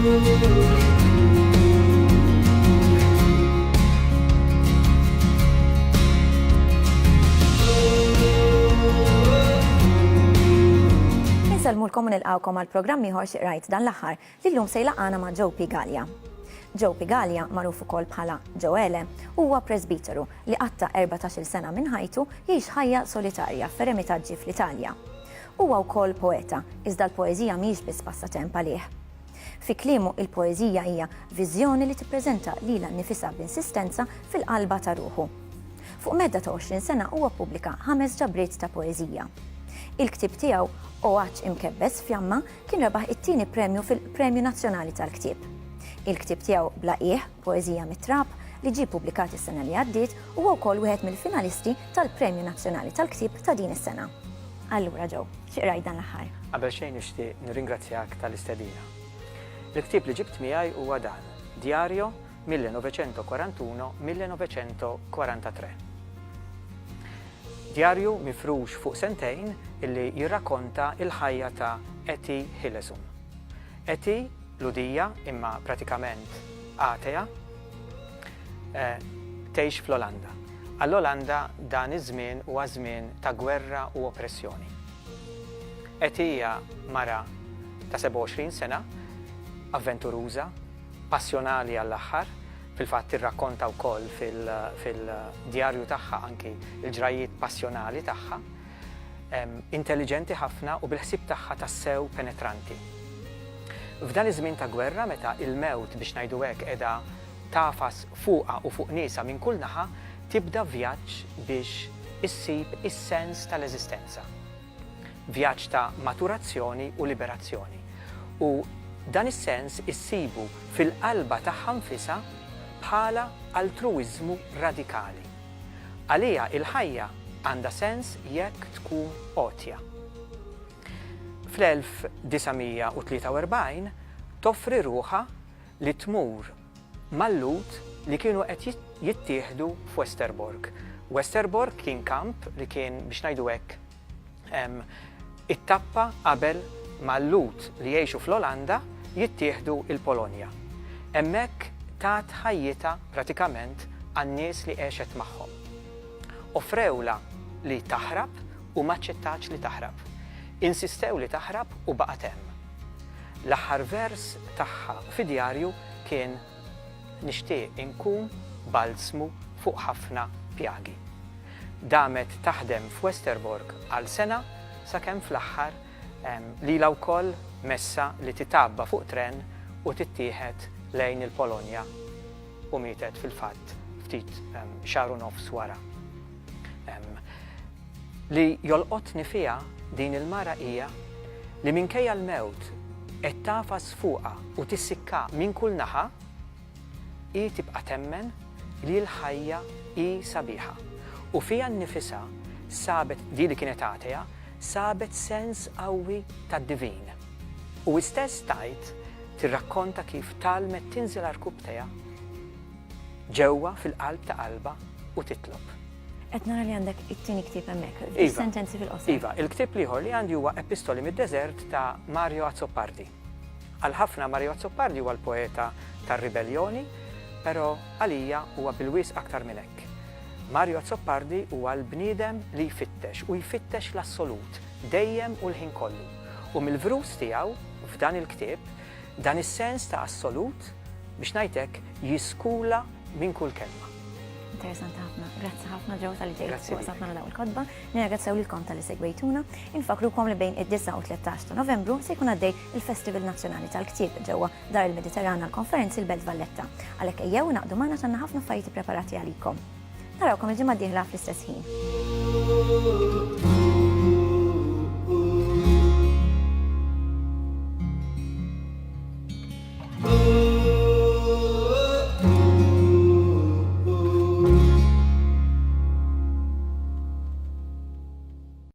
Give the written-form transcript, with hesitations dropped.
Inselmulkom u nilqawkom għal programm ieħor xi rajt dan l-aħħar li llum se jlaqgħana ma' Joe Pigalia. Joe Pigalia magħruf ukoll bħala Joele huwa presbiteru li qatta 14-il sena minn ħajtu jgħix ħajja solitarja f'eremitaġġi fl-Italja. Huwa wkoll poeta, iżda l-poeżija mhijiex biss passatemp għalih. Fi kliemu il-poeżija hija viżjoni li tippreżenta lilha nnifisha b'insistenza fil-qalba ta' ruħu. Fuq medda ta' 20 sena huwa ppubblika 5 ġabriet ta' poeżija. Il-ktieb tiegħu Oħaġġ imkebbes fjamma kien rebaħ it-tieni premju fil-Premju Nazzjonali tal-Ktieb. Il-ktieb tiegħu Blaqih, Poeżija mit-Trab, li ġie ppubblikat is-sena li għaddiet huwa wkoll wieħed mill-finalisti tal-Premju Nazzjonali tal-Ktieb ta' din is-sena. Allura Joe, xi rajt dan l-aħħar? Qabel xejn nixtieq nirringrazzjak tal-istedina. Il-ktieb li ġibt miegħi huwa dan, Diario 1941-1943. Diarju mifrux fuq sentejn illi jirrakkonta il-ħajja ta' Eti Hillesum. Eti ludija imma pratikament atea tgħix fl-Olanda. Għall-Olanda dan iż-żmien huwa żmien ta' gwerra u oppressjoni. Eti hija mara ta' 27 sena, avventuruża, passjonali għall-aħħar, fil-fatt tirrakkonta wkoll fil-djarju tagħha anki il-ġrajiet passjonali tagħha, intelligenti ħafna u bil-ħsieb tagħha tassew penetranti. F'dan iż-żmien ta' gwerra meta il-mewt biex ngħidu hekk qiegħda tafas fuqha u fuq niesha minn kull naħa, tibda vjaġġ biex issib is-sens tal-eżistenza. Vjaġġ ta' maturazzjoni u liberazzjoni. U dan is-sens issibu fil-qalba tagħha nfisha bħala altruiżmu radikali. Għalija il-ħajja għandha sens jekk tkun qotja. Fl-1943 toffri ruħha li tmur mal-lut li kienu qed jittieħdu f'Westerbork. Westerbork kien kamp li kien biex ngħidu hekk it-tappa qabel mal-lut li jgħixu fl-Olanda jittieħdu il-Polonja. Hemmhekk tat ħajjita pratikament għan-nies li għexet magħhom. Offrewla li taħrab u ma ċċettax li taħrab. Insistew li taħrab u baqgħet hemm. L-aħħar vers tagħha fi djarju kien nixtieq inkun balsmu fuq ħafna pjagi. Damet taħdem f'Westerbork għal sena sakemm fl-aħħar lilha wkoll messa li titabba fuq tren u tittieħed lejn il-Polonja u mietet fil-fatt ftit xahar u nofs wara. Li jolqotni fiha din il-mara hija li minkejja l-mewt qed tafas fuqha u tissikka minn kull naħa hi tibqa' temmen li l-ħajja hi sabiħa. U fiha nnifisha sabet di li kienet atea sabet sens qawwi tad-divin. U istess tajt tirrakkonta kif talmet tinżel għall-rkub tiegħha ġewwa fil-qalb ta' qalba u titlob. Qed nara li għandek it-tieni ktieb hemmhekk, sentenzi fil-qosor. Iva, il-ktieb ieħor li għandi huwa Epistoli mid-Deżert ta' Mario Azzopardi. Għal ħafna Mario Azzopardi huwa l-poeta tar-ribellioni, però għalija huwa bil-wis aktar minn hekk. Mario Azzopardi huwa l-bniedem li jfittex u jfittex l-assolut dejjem u l-ħin kollu. U mill-vrus tiegħu f'dan il-ktieb dan is-sens ta' assolut biex ngħidlek jiskula minn kull kelma. Interessanti ħafna. Grazzi ħafna Joe tal-li ġejt wasatna dawn il-kodba. Nirringrazzjaw lilkom tal-li segwejtuna. Infakrukom li bejn id-9 u 13 ta' Novembru se jkun għaddej il-Festival Nazzjonali tal-Ktieb ġewwa Dar il-Mediterran għall-Konferenzi l-Belt Valletta. Għalhekk ejjew naqdu magħna għandna ħafna affarijiet ippreparati għalikom. Narawkom il-ġimgħa d-dieħla fl-istess ħin.